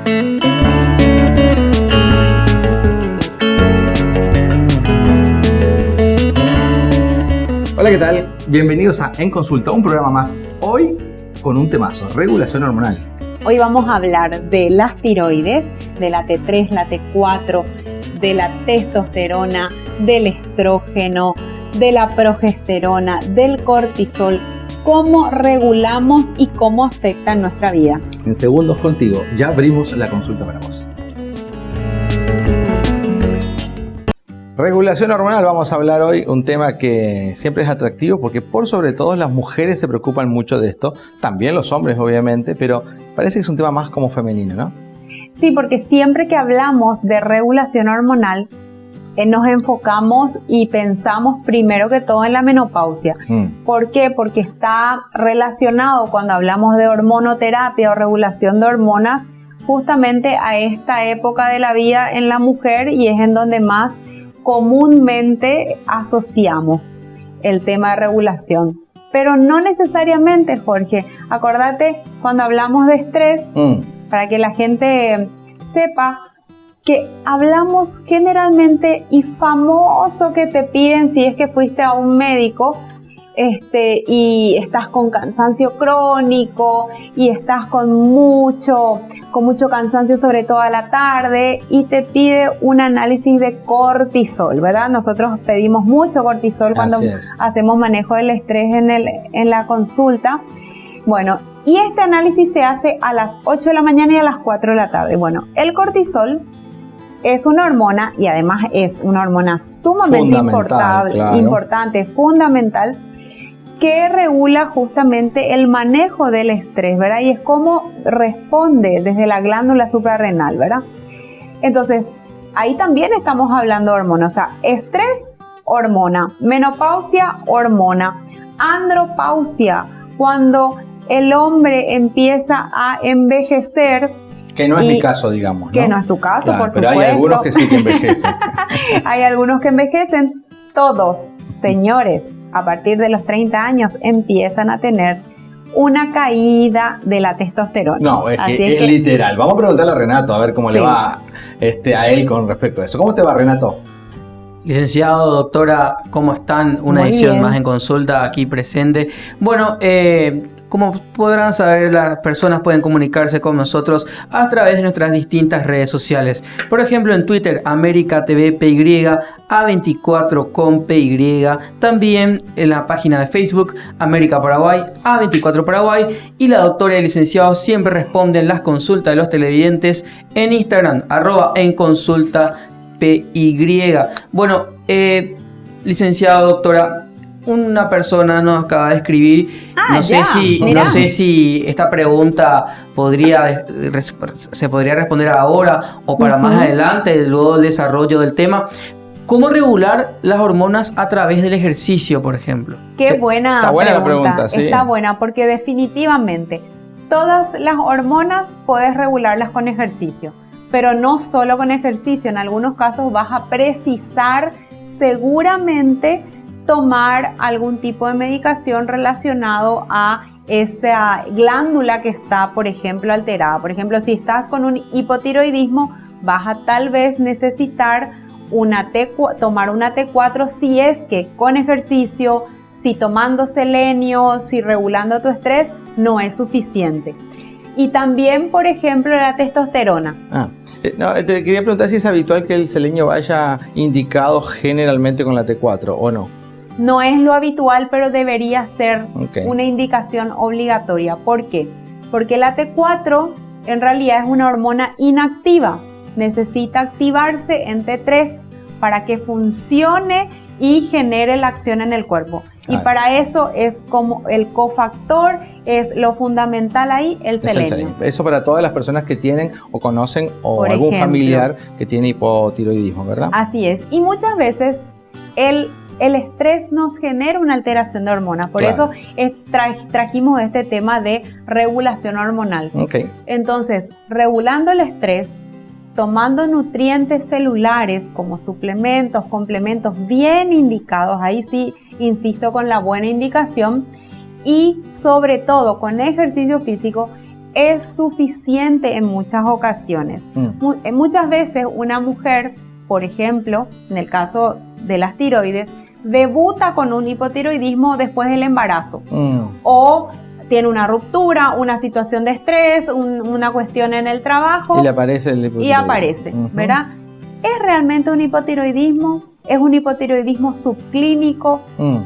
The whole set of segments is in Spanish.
Hola, ¿qué tal? Bienvenidos a En Consulta, un programa más. Hoy con un temazo, regulación hormonal. Hoy vamos a hablar de las tiroides, de la T3, la T4, de la testosterona, del estrógeno, de la progesterona, del cortisol, cómo regulamos y cómo afecta en nuestra vida. En segundos contigo, ya abrimos la consulta para vos. Regulación hormonal, vamos a hablar hoy un tema que siempre es atractivo porque por sobre todo las mujeres se preocupan mucho de esto, también los hombres obviamente, pero parece que es un tema más como femenino, ¿no? Sí, porque siempre que hablamos de regulación hormonal nos enfocamos y pensamos primero que todo en la menopausia. ¿Por qué? Porque está relacionado cuando hablamos de hormonoterapia o regulación de hormonas justamente a esta época de la vida en la mujer y es en donde más comúnmente asociamos el tema de regulación, pero no necesariamente, Jorge. Acordate cuando hablamos de estrés, para que la gente sepa que hablamos generalmente y famoso que te piden si es que fuiste a un médico y estás con cansancio crónico y estás con mucho cansancio sobre todo a la tarde y te pide un análisis de cortisol, ¿verdad? Nosotros pedimos mucho cortisol cuando hacemos manejo del estrés en la consulta. Bueno, y este análisis se hace a las 8 de la mañana y a las 4 de la tarde. Bueno, el cortisol es una hormona y además es una hormona sumamente importante, fundamental, que regula justamente el manejo del estrés, ¿verdad? Y es cómo responde desde la glándula suprarrenal, ¿verdad? Entonces, ahí también estamos hablando de hormonas, o sea, estrés, hormona, menopausia, hormona, andropausia, cuando el hombre empieza a envejecer. Que no es mi caso, digamos, ¿no? Que no es tu caso, claro, por supuesto. Pero hay algunos que sí que envejecen. Hay algunos que envejecen. Todos, señores, a partir de los 30 años empiezan a tener una caída de la testosterona. No, es que es literal. Vamos a preguntarle a Renato a ver cómo le va a él con respecto a eso. ¿Cómo te va, Renato? Licenciado, doctora, ¿cómo están? Una Muy edición bien. más en consulta aquí presente. Bueno, como podrán saber, las personas pueden comunicarse con nosotros a través de nuestras distintas redes sociales. Por ejemplo, en Twitter, América TV PY, A24 con PY. También en la página de Facebook, América Paraguay, A24 Paraguay. Y la doctora y el licenciado siempre responden las consultas de los televidentes en Instagram, @enconsultapy. Bueno, licenciado, doctora, una persona nos acaba de escribir. No sé si esta pregunta se podría responder ahora o para más adelante, luego del desarrollo del tema. ¿Cómo regular las hormonas a través del ejercicio, por ejemplo? Qué buena Está buena la pregunta, sí. Está buena porque definitivamente todas las hormonas puedes regularlas con ejercicio, pero no solo con ejercicio. En algunos casos vas a precisar seguramente tomar algún tipo de medicación relacionado a esa glándula que está, por ejemplo, alterada. Por ejemplo, si estás con un hipotiroidismo, vas a tal vez necesitar tomar una T4 si es que con ejercicio, si tomando selenio, si regulando tu estrés, no es suficiente. Y también, por ejemplo, la testosterona. Te quería preguntar si es habitual que el selenio vaya indicado generalmente con la T4 o no. No es lo habitual, pero debería ser una indicación obligatoria. ¿Por qué? Porque la T4 en realidad es una hormona inactiva. Necesita activarse en T3 para que funcione y genere la acción en el cuerpo. Y para eso es como el cofactor, es lo fundamental ahí, el selenio. Eso para todas las personas que tienen o conocen o Por algún ejemplo, familiar que tiene hipotiroidismo, ¿verdad? Así es. Y muchas veces el estrés nos genera una alteración de hormonas. Por eso trajimos este tema de regulación hormonal. Entonces, regulando el estrés, tomando nutrientes celulares como suplementos, complementos bien indicados, ahí sí insisto con la buena indicación, y sobre todo con ejercicio físico, es suficiente en muchas ocasiones. Muchas veces una mujer, por ejemplo, en el caso de las tiroides, debuta con un hipotiroidismo después del embarazo o tiene una ruptura, una situación de estrés, una cuestión en el trabajo y le aparece el hipotiroidismo. Y aparece, ¿verdad? ¿Es realmente un hipotiroidismo? ¿Es un hipotiroidismo subclínico?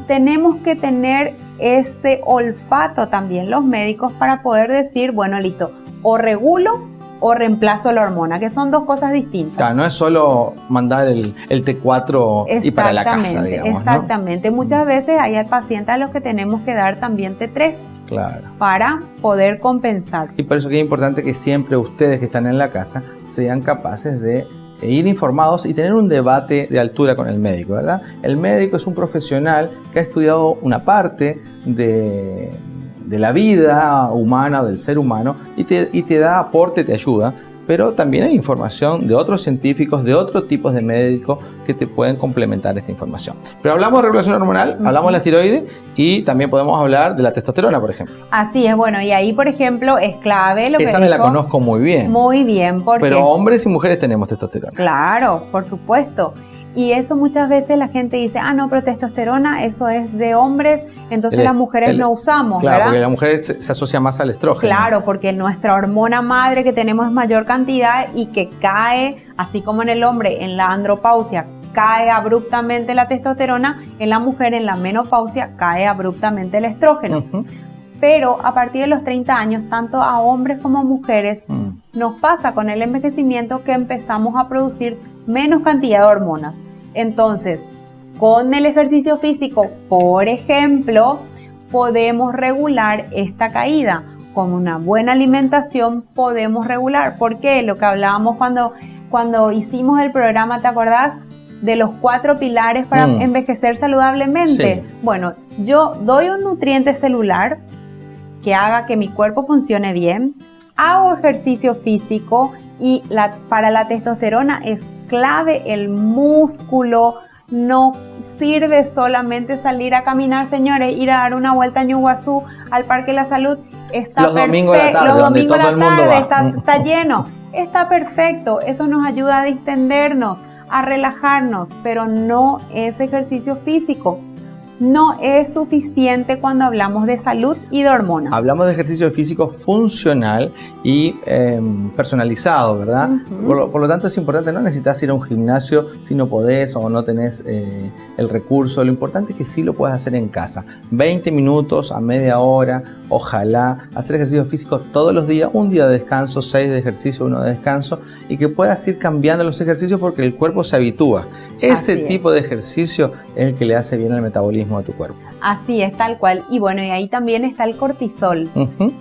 Tenemos que tener ese olfato también los médicos para poder decir, bueno, listo, o regulo o reemplazo la hormona, que son dos cosas distintas. Claro, no es solo mandar el T4 y para la casa, digamos, exactamente. ¿no? Muchas veces hay pacientes a los que tenemos que dar también T3 claro, para poder compensar. Y por eso que es importante que siempre ustedes que están en la casa sean capaces de ir informados y tener un debate de altura con el médico, ¿verdad? El médico es un profesional que ha estudiado una parte de la vida humana, del ser humano, y te da aporte, te ayuda, pero también hay información de otros científicos, de otros tipos de médicos que te pueden complementar esta información. Pero hablamos de regulación hormonal, hablamos de la tiroides y también podemos hablar de la testosterona, por ejemplo. Así es, bueno, y ahí, por ejemplo, es clave lo que esa me la conozco muy bien. Muy bien, porque... Pero hombres y mujeres tenemos testosterona. Claro, por supuesto. Y eso muchas veces la gente dice, ah, no, pero testosterona, eso es de hombres, entonces las mujeres no usamos, claro, ¿verdad? Porque la mujer se asocia más al estrógeno. Claro, porque nuestra hormona madre que tenemos es mayor cantidad y que cae, así como en el hombre, en la andropausia, cae abruptamente la testosterona, en la mujer, en la menopausia, cae abruptamente el estrógeno. Pero a partir de los 30 años, tanto a hombres como a mujeres, nos pasa con el envejecimiento que empezamos a producir menos cantidad de hormonas. Entonces, con el ejercicio físico, por ejemplo, podemos regular esta caída. Con una buena alimentación podemos regular. ¿Por qué? Lo que hablábamos cuando hicimos el programa, ¿te acordás? De los 4 pilares para envejecer saludablemente. Sí. Bueno, yo doy un nutriente celular que haga que mi cuerpo funcione bien, hago ejercicio físico y para la testosterona es clave el músculo. No sirve solamente salir a caminar, señores, ir a dar una vuelta a Ñuguazú, al Parque de la Salud. Está los domingos de la tarde, los donde domingos todo de el la mundo tarde, va. está lleno. Está perfecto, eso nos ayuda a distendernos, a relajarnos, pero no es ejercicio físico. No es suficiente cuando hablamos de salud y de hormonas. Hablamos de ejercicio físico funcional y personalizado, ¿verdad? Por lo tanto es importante, no necesitas ir a un gimnasio si no podés o no tenés el recurso. Lo importante es que sí lo puedas hacer en casa. 20 minutos a media hora, ojalá. Hacer ejercicio físico todos los días, un día de descanso, 6 de ejercicio, 1 de descanso, y que puedas ir cambiando los ejercicios porque el cuerpo se habitúa. Ese tipo de ejercicio es el que le hace bien al metabolismo a tu cuerpo. Así es, tal cual. Y bueno, y ahí también está el cortisol.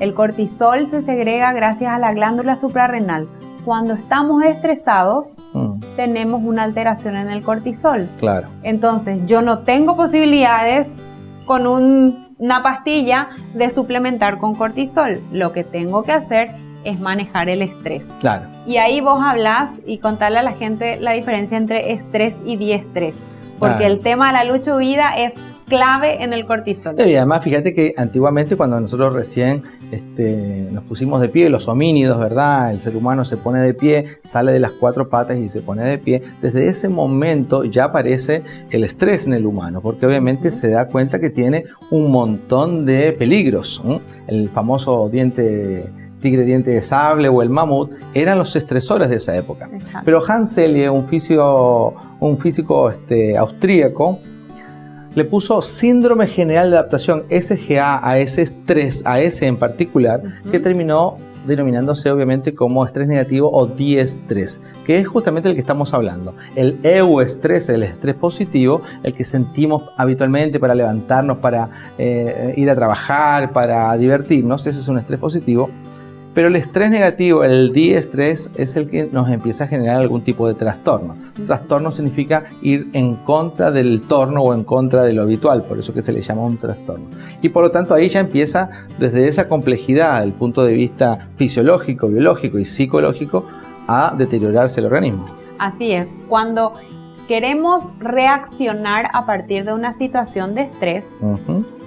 El cortisol se segrega gracias a la glándula suprarrenal. Cuando estamos estresados, tenemos una alteración en el cortisol. Claro. Entonces, yo no tengo posibilidades con una pastilla de suplementar con cortisol. Lo que tengo que hacer es manejar el estrés. Claro. Y ahí vos hablás y contarle a la gente la diferencia entre estrés y diestrés. Porque el tema de la lucha huida es clave en el cortisol. Y además fíjate que antiguamente cuando nosotros recién nos pusimos de pie, los homínidos, ¿verdad? El ser humano se pone de pie, sale de las 4 patas y se pone de pie. Desde ese momento ya aparece el estrés en el humano, porque obviamente se da cuenta que tiene un montón de peligros. El famoso tigre diente de sable o el mamut eran los estresores de esa época. Exacto. Pero Hans Selye, un físico austríaco, le puso síndrome general de adaptación, SGA, a ese estrés, a ese en particular, que terminó denominándose obviamente como estrés negativo o diestrés, que es justamente el que estamos hablando. El euestrés, el estrés positivo, el que sentimos habitualmente para levantarnos, para ir a trabajar, para divertirnos, ese es un estrés positivo. Pero el estrés negativo, el diestrés, es el que nos empieza a generar algún tipo de trastorno. Trastorno significa ir en contra del torno o en contra de lo habitual, por eso que se le llama un trastorno. Y por lo tanto ahí ya empieza desde esa complejidad, desde el punto de vista fisiológico, biológico y psicológico, a deteriorarse el organismo. Así es, cuando queremos reaccionar a partir de una situación de estrés,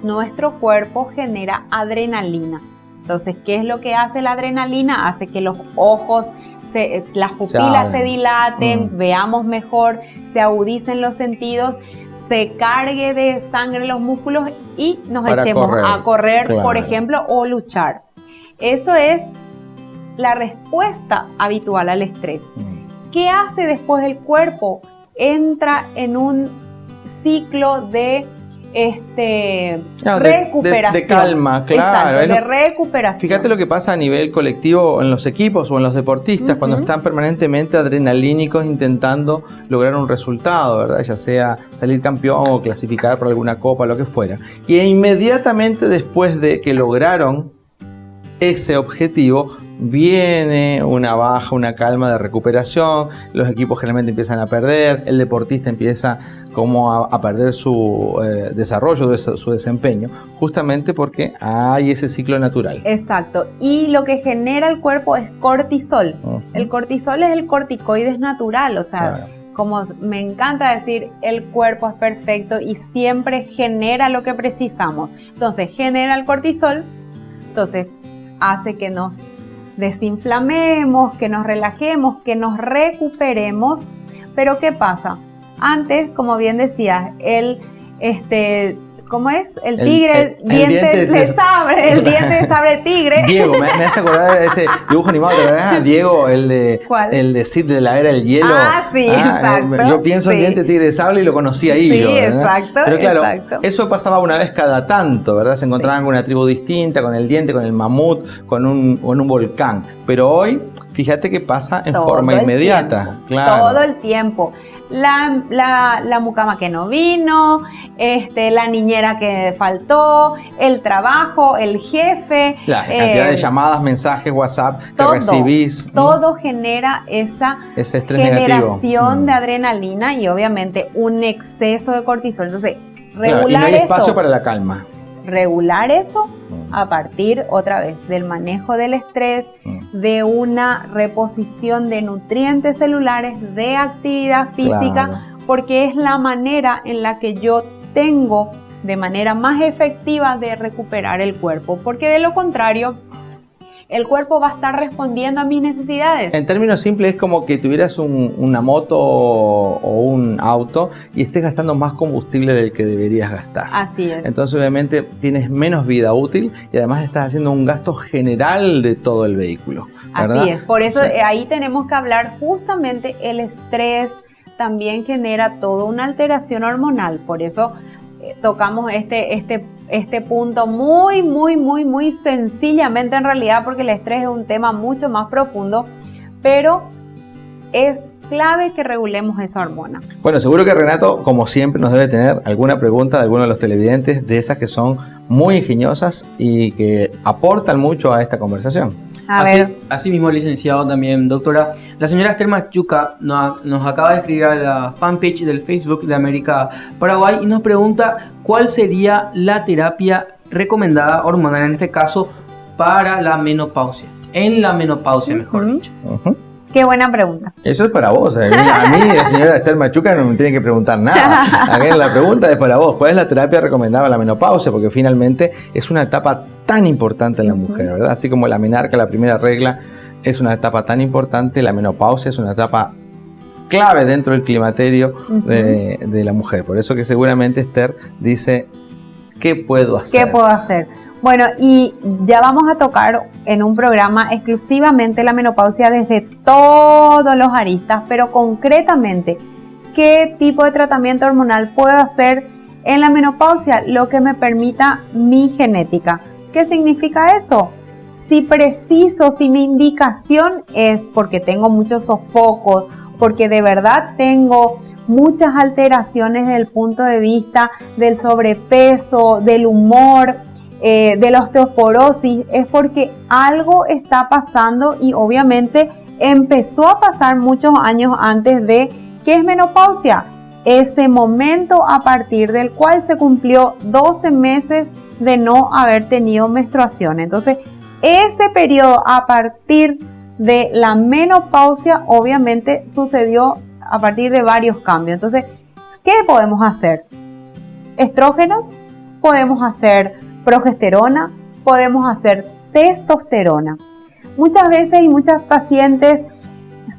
nuestro cuerpo genera adrenalina. Entonces, ¿qué es lo que hace la adrenalina? Hace que los ojos, las pupilas se dilaten, veamos mejor, se agudicen los sentidos, se cargue de sangre los músculos y nos echemos a correr, por ejemplo, o luchar. Eso es la respuesta habitual al estrés. ¿Qué hace después el cuerpo? Entra en un ciclo de recuperación. De calma, claro. Exacto, de recuperación. Fíjate lo que pasa a nivel colectivo en los equipos o en los deportistas cuando están permanentemente adrenalínicos intentando lograr un resultado, ¿verdad? Ya sea salir campeón o clasificar por alguna copa, lo que fuera. Y inmediatamente después de que lograron ese objetivo, viene una baja, una calma de recuperación, los equipos generalmente empiezan a perder, el deportista empieza como a perder su desarrollo, su desempeño, justamente porque hay ese ciclo natural. Exacto, y lo que genera el cuerpo es cortisol. El cortisol es el corticoides natural, o sea, como me encanta decir, el cuerpo es perfecto y siempre genera lo que precisamos. Entonces, genera el cortisol, entonces hace que nos desinflamemos, que nos relajemos, que nos recuperemos. Pero ¿qué pasa? Antes, como bien decías, ¿cómo es? El tigre, diente de sabre, el diente de sabre tigre. Diego, me hace acordar de ese dibujo animado, ¿verdad? Diego, el de Sid de la Era del Hielo. Ah, sí, exacto. Yo pienso en diente tigre de sable y lo conocí ahí. Sí, ¿verdad? exacto. Pero claro, eso pasaba una vez cada tanto, ¿verdad? Se encontraban con una tribu distinta, con el diente, con el mamut, con un volcán. Pero hoy, fíjate que pasa en forma inmediata. Claro. Todo el tiempo. La mucama que no vino, la niñera que faltó, el trabajo, el jefe. La cantidad de llamadas, mensajes, WhatsApp que recibís. Todo genera esa generación de adrenalina y obviamente un exceso de cortisol. Entonces, regular y no hay espacio para la calma. Regular eso a partir, otra vez, del manejo del estrés, de una reposición de nutrientes celulares, de actividad física, porque es la manera en la que yo tengo de manera más efectiva de recuperar el cuerpo, porque de lo contrario, el cuerpo va a estar respondiendo a mis necesidades. En términos simples es como que tuvieras una moto o un auto y estés gastando más combustible del que deberías gastar. Así es. Entonces obviamente tienes menos vida útil y además estás haciendo un gasto general de todo el vehículo, ¿verdad? Así es, por eso ahí tenemos que hablar justamente el estrés también genera toda una alteración hormonal, por eso tocamos este punto muy sencillamente en realidad, porque el estrés es un tema mucho más profundo, pero es clave que regulemos esa hormona. Bueno, seguro que Renato, como siempre, nos debe tener alguna pregunta de alguno de los televidentes, de esas que son muy ingeniosas y que aportan mucho a esta conversación. Así mismo, licenciado, también, doctora. La señora Esther Machuca nos acaba de escribir a la fanpage del Facebook de América Paraguay y nos pregunta cuál sería la terapia recomendada hormonal, en este caso, para la menopausia. En la menopausia, mejor dicho. Qué buena pregunta. Eso es para vos. A mí, la señora Esther Machuca, no me tiene que preguntar nada. Aquí la pregunta es para vos. ¿Cuál es la terapia recomendada a la menopausia? Porque finalmente es una etapa tan importante en la mujer, ¿verdad? Así como la menarca, la primera regla, es una etapa tan importante, la menopausia es una etapa clave dentro del climaterio de la mujer. Por eso que seguramente Esther dice, ¿qué puedo hacer? ¿Qué puedo hacer? Bueno, y ya vamos a tocar en un programa exclusivamente la menopausia desde todos los aristas, pero concretamente, ¿qué tipo de tratamiento hormonal puedo hacer en la menopausia? Lo que me permita mi genética. ¿Qué significa eso? Si preciso, si mi indicación es porque tengo muchos sofocos, porque de verdad tengo muchas alteraciones desde el punto de vista del sobrepeso, del humor, de la osteoporosis, es porque algo está pasando y obviamente empezó a pasar muchos años antes de ¿qué es menopausia? Ese momento a partir del cual se cumplió 12 meses de no haber tenido menstruación. Entonces, ese periodo a partir de la menopausia obviamente sucedió a partir de varios cambios. Entonces, ¿qué podemos hacer? Estrógenos, podemos hacer progesterona, podemos hacer testosterona. Muchas veces y muchas pacientes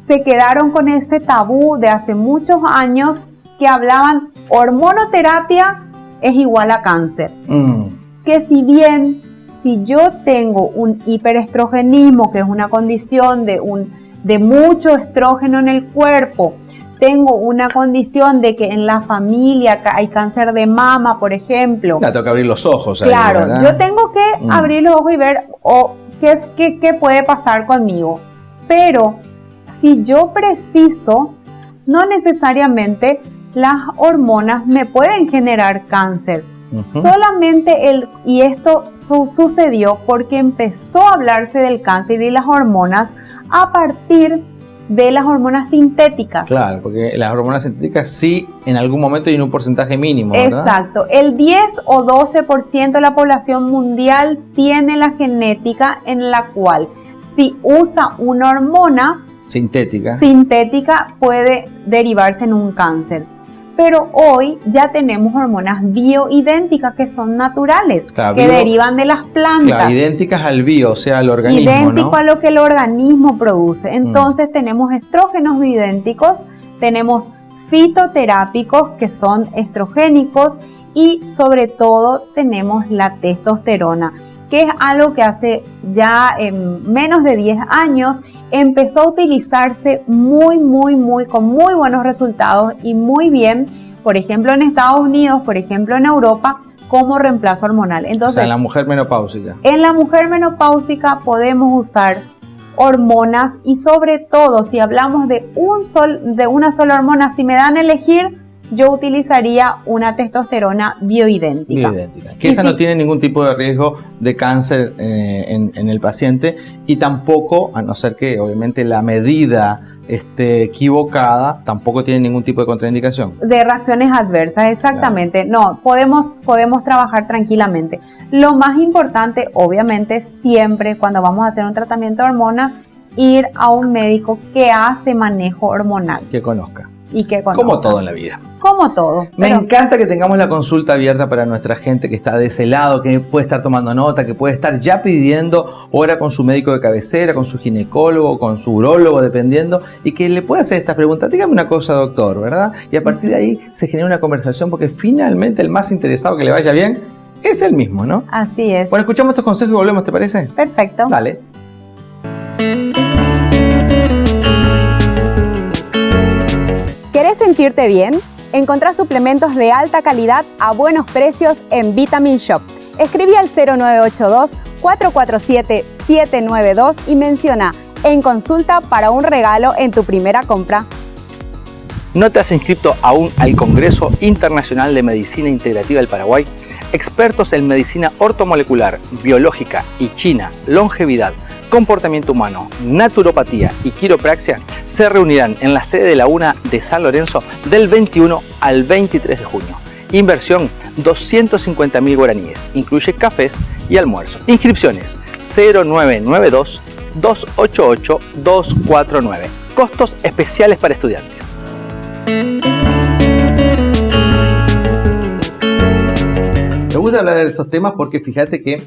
se quedaron con ese tabú de hace muchos años que hablaban hormonoterapia es igual a cáncer. Que si bien, si yo tengo un hiperestrogenismo, que es una condición de mucho estrógeno en el cuerpo, tengo una condición de que en la familia hay cáncer de mama, por ejemplo. Tengo que abrir los ojos. Claro, ahí, yo tengo que abrir los ojos y ver qué puede pasar conmigo. Pero si yo preciso, no necesariamente las hormonas me pueden generar cáncer. Solamente y esto sucedió porque empezó a hablarse del cáncer y las hormonas a partir de las hormonas sintéticas. Claro, porque las hormonas sintéticas sí en algún momento hay un porcentaje mínimo, ¿verdad? Exacto. El 10 o 12% de la población mundial tiene la genética en la cual si usa una hormona sintética puede derivarse en un cáncer. Pero hoy ya tenemos hormonas bioidénticas que son naturales, que derivan de las plantas. Claro, idénticas al bio, o sea, al organismo, idéntico, ¿no? a lo que el organismo produce. Entonces tenemos estrógenos bioidénticos, tenemos fitoterápicos que son estrogénicos y sobre todo tenemos la testosterona, que es algo que hace ya menos de 10 años empezó a utilizarse con muy buenos resultados y muy bien, por ejemplo en Estados Unidos, por ejemplo en Europa, como reemplazo hormonal. Entonces, o sea, en la mujer menopáusica. En la mujer menopáusica podemos usar hormonas y sobre todo si hablamos de una sola hormona, si me dan a elegir, yo utilizaría una testosterona bioidéntica. Que esa no tiene ningún tipo de riesgo de cáncer en el paciente y tampoco, a no ser que obviamente la medida esté equivocada, tampoco tiene ningún tipo de contraindicación. De reacciones adversas, exactamente. Claro. No, podemos trabajar tranquilamente. Lo más importante, obviamente, siempre cuando vamos a hacer un tratamiento de hormonas, ir a un médico que hace manejo hormonal. Que conozca. Y que conozca. Como todo en la vida. Como todo. Me encanta que tengamos la consulta abierta para nuestra gente que está de ese lado, que puede estar tomando nota, que puede estar ya pidiendo hora con su médico de cabecera, con su ginecólogo, con su urólogo, dependiendo, y que le pueda hacer estas preguntas. Dígame una cosa, doctor, ¿verdad? Y a partir de ahí se genera una conversación porque finalmente el más interesado que le vaya bien es el mismo, ¿no? Así es. Bueno, escuchamos estos consejos y volvemos, ¿te parece? Perfecto. Dale. ¿Querés sentirte bien? Encontrá suplementos de alta calidad a buenos precios en Vitamin Shop. Escribí al 0982-447-792 y menciona en consulta para un regalo en tu primera compra. ¿No te has inscrito aún al Congreso Internacional de Medicina Integrativa del Paraguay? Expertos en medicina ortomolecular, biológica y china, longevidad, comportamiento humano, naturopatía y quiropraxia se reunirán en la sede de la UNA de San Lorenzo del 21 al 23 de junio. Inversión 250.000 guaraníes, incluye cafés y almuerzo. Inscripciones 0992-288-249. Costos especiales para estudiantes. Me gusta hablar de estos temas porque fíjate que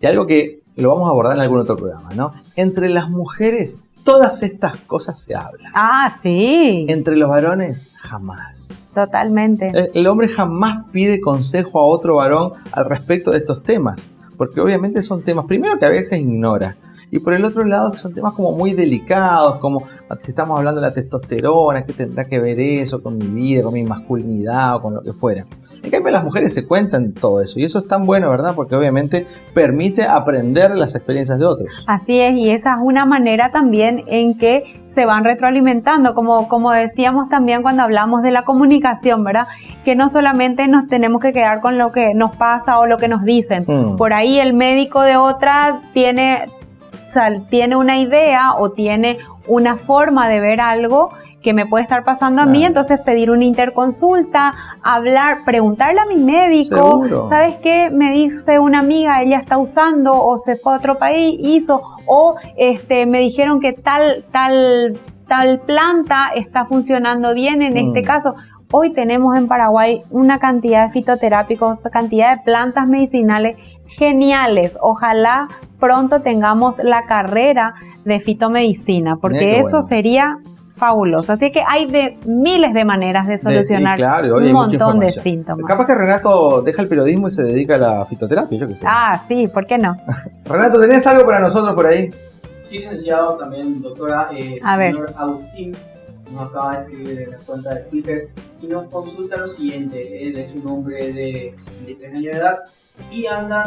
hay algo que lo vamos a abordar en algún otro programa, ¿no? Entre las mujeres todas estas cosas se hablan. Ah, sí. Entre los varones, jamás. Totalmente. El hombre jamás pide consejo a otro varón al respecto de estos temas, porque obviamente son temas, primero, que a veces ignora, y por el otro lado que son temas como muy delicados, como si estamos hablando de la testosterona, ¿qué tendrá que ver eso con mi vida, con mi masculinidad o con lo que fuera? En cambio, las mujeres se cuentan todo eso y eso es tan bueno, ¿verdad? Porque obviamente permite aprender las experiencias de otros. Así es, y esa es una manera también en que se van retroalimentando, como decíamos también cuando hablamos de la comunicación, ¿verdad? Que no solamente nos tenemos que quedar con lo que nos pasa o lo que nos dicen. Por ahí el médico de otra tiene una idea o tiene una forma de ver algo que me puede estar pasando a mí, entonces pedir una interconsulta, hablar, preguntarle a mi médico, ¿seguro? ¿Sabes qué? Me dice una amiga, ella está usando o se fue a otro país, hizo, o me dijeron que tal planta está funcionando bien en este caso. Hoy tenemos en Paraguay una cantidad de fitoterápicos, cantidad de plantas medicinales geniales. Ojalá pronto tengamos la carrera de fitomedicina, porque eso sería fabuloso. Así que hay miles de maneras de solucionar un montón de síntomas. Capaz que Renato deja el periodismo y se dedica a la fitoterapia, yo qué sé. Ah, sí, ¿por qué no? Renato, ¿tenés algo para nosotros por ahí? Sí, licenciado, también doctora. A ver. Señor Agustín nos acaba de escribir en la cuenta de Twitter y nos consulta lo siguiente. Él es un hombre de 63 años de edad y no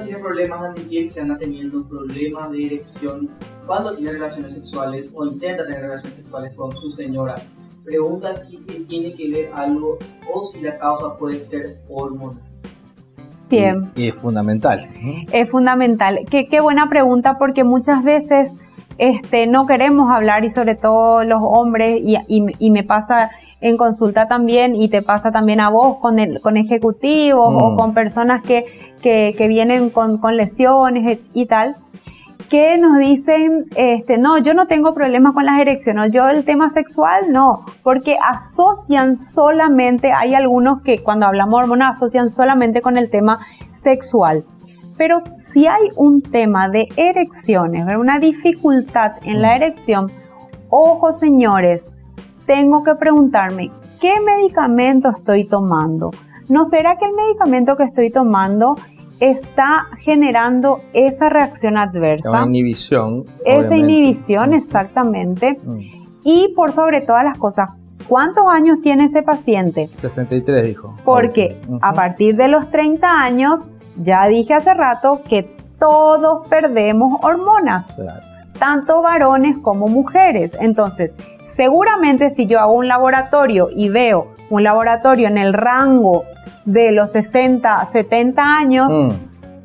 tiene problemas, que anda teniendo problemas de erección cuando tiene relaciones sexuales o intenta tener relaciones sexuales con su señora. Pregunta si tiene que ver algo o si la causa puede ser hormonal. Bien. Y es fundamental. Es fundamental. Qué buena pregunta, porque muchas veces no queremos hablar, y sobre todo los hombres, y me pasa en consulta también, y te pasa también a vos con ejecutivos o con personas que vienen con lesiones y tal, que nos dicen, no, yo no tengo problemas con las erecciones, yo el tema sexual no, porque asocian solamente, hay algunos que cuando hablamos de hormonas asocian solamente con el tema sexual. Pero si hay un tema de erecciones, una dificultad en la erección, ojo señores, tengo que preguntarme, ¿qué medicamento estoy tomando? ¿No será que el medicamento que estoy tomando está generando esa reacción adversa? Una inhibición. Esa inhibición, exactamente. Y por sobre todas las cosas, ¿cuántos años tiene ese paciente? 63 dijo. Porque a partir de los 30 años, ya dije hace rato que todos perdemos hormonas. Claro. Tanto varones como mujeres. Entonces, seguramente si yo hago un laboratorio y veo un laboratorio en el rango de los 60 a 70 años,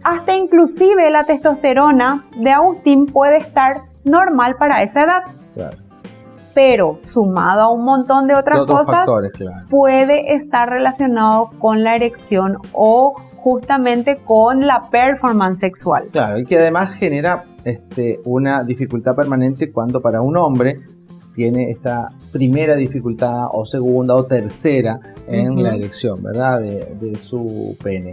hasta inclusive la testosterona de Agustín puede estar normal para esa edad. Claro. Pero sumado a un montón de otras cosas, factores, claro, puede estar relacionado con la erección o justamente con la performance sexual. Claro, y que además genera una dificultad permanente cuando para un hombre tiene esta primera dificultad o segunda o tercera en la erección, ¿verdad? De su pene.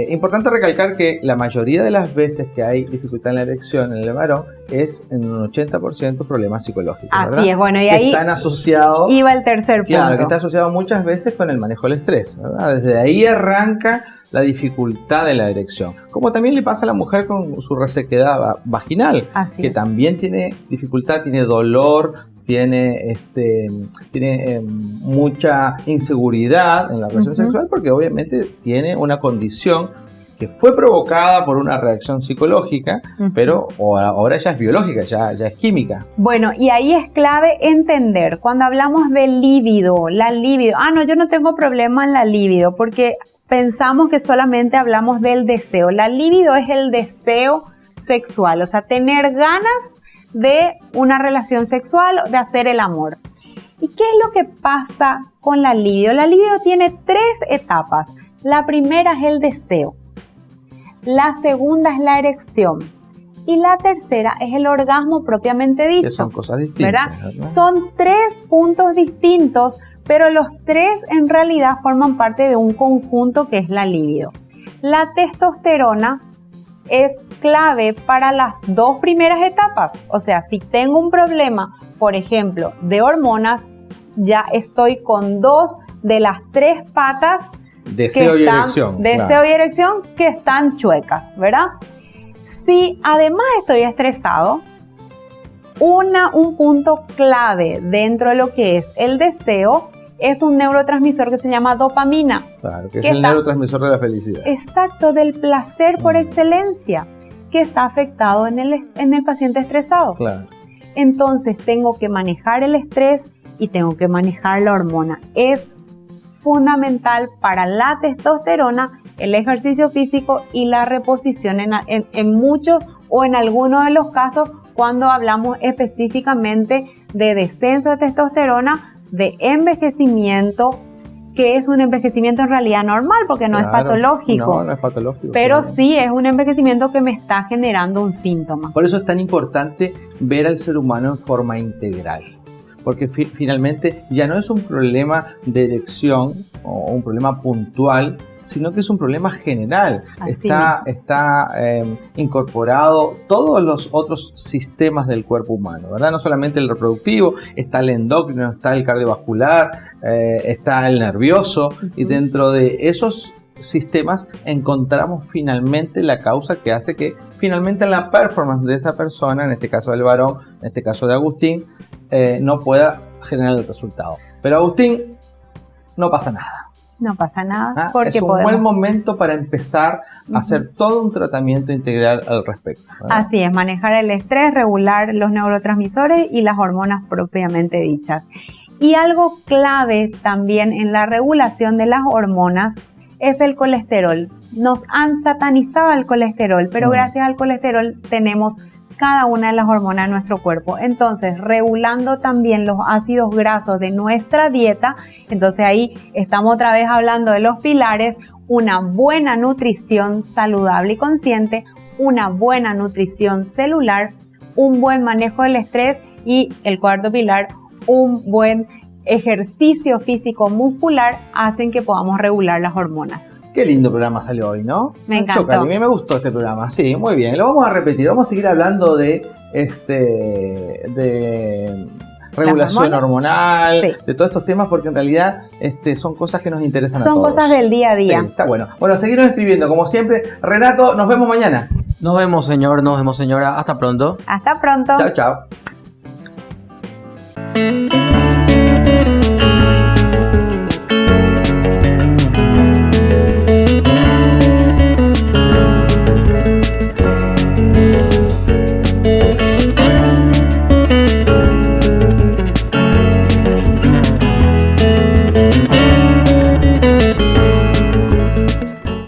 Importante recalcar que la mayoría de las veces que hay dificultad en la erección en el varón es en un 80% problemas psicológicos, ¿verdad? Así es, bueno, y que ahí están asociados, iba el tercer punto. Claro, que está asociado muchas veces con el manejo del estrés, ¿verdad? Desde ahí arranca la dificultad de la erección. Como también le pasa a la mujer con su resequedad vaginal, Así que es. también tiene dificultad, tiene dolor, tiene mucha inseguridad en la relación sexual, porque obviamente tiene una condición que fue provocada por una reacción psicológica, pero ahora ya es biológica, ya es química. Bueno, y ahí es clave entender, cuando hablamos de líbido, la libido, no, yo no tengo problema en la libido, porque pensamos que solamente hablamos del deseo. La libido es el deseo sexual, o sea, tener ganas de una relación sexual, de hacer el amor. ¿Y qué es lo que pasa con la libido? La libido tiene 3 etapas. La primera es el deseo. La segunda es la erección. Y la tercera es el orgasmo propiamente dicho. Que son cosas distintas, ¿verdad? Son 3 puntos distintos, pero los 3 en realidad forman parte de un conjunto que es la libido. La testosterona es clave para las 2 primeras etapas. O sea, si tengo un problema, por ejemplo, de hormonas, ya estoy con 2 de las 3 patas deseo y erección. Deseo y erección que están chuecas, ¿verdad? Si además estoy estresado, un punto clave dentro de lo que es el deseo es un neurotransmisor que se llama dopamina. Claro, que es el neurotransmisor de la felicidad. Exacto, del placer por excelencia, que está afectado en el paciente estresado. Claro. Entonces tengo que manejar el estrés y tengo que manejar la hormona. Es fundamental para la testosterona el ejercicio físico y la reposición en muchos o en algunos de los casos cuando hablamos específicamente de descenso de testosterona, de envejecimiento, que es un envejecimiento en realidad normal porque no es patológico. No es patológico. Pero sí es un envejecimiento que me está generando un síntoma. Por eso es tan importante ver al ser humano en forma integral. porque finalmente ya no es un problema de erección o un problema puntual, sino que es un problema general. Está incorporado todos los otros sistemas del cuerpo humano, ¿verdad? No solamente el reproductivo, está el endocrino, está el cardiovascular, está el nervioso, y dentro de esos sistemas encontramos finalmente la causa que hace que finalmente la performance de esa persona, en este caso del varón, en este caso de Agustín, no pueda generar el resultado. Pero Agustín, no pasa nada. No pasa nada. Porque es un buen momento para empezar a hacer todo un tratamiento integral al respecto, ¿verdad? Así es, manejar el estrés, regular los neurotransmisores y las hormonas propiamente dichas. Y algo clave también en la regulación de las hormonas es el colesterol. Nos han satanizado el colesterol, pero gracias al colesterol tenemos cada una de las hormonas de nuestro cuerpo. Entonces, regulando también los ácidos grasos de nuestra dieta, entonces ahí estamos otra vez hablando de los pilares: una buena nutrición saludable y consciente, una buena nutrición celular, un buen manejo del estrés y el cuarto pilar, un buen ejercicio físico muscular, hacen que podamos regular las hormonas. Qué lindo programa salió hoy, ¿no? Me encantó. Chocali, a mí me gustó este programa. Sí, muy bien. Lo vamos a repetir. Vamos a seguir hablando de regulación hormonal, de todos estos temas, porque en realidad son cosas que nos interesan a todos. Son cosas del día a día. Sí, está bueno. Bueno, seguirnos escribiendo, como siempre. Renato, nos vemos mañana. Nos vemos, señor. Nos vemos, señora. Hasta pronto. Hasta pronto. Chao, chao.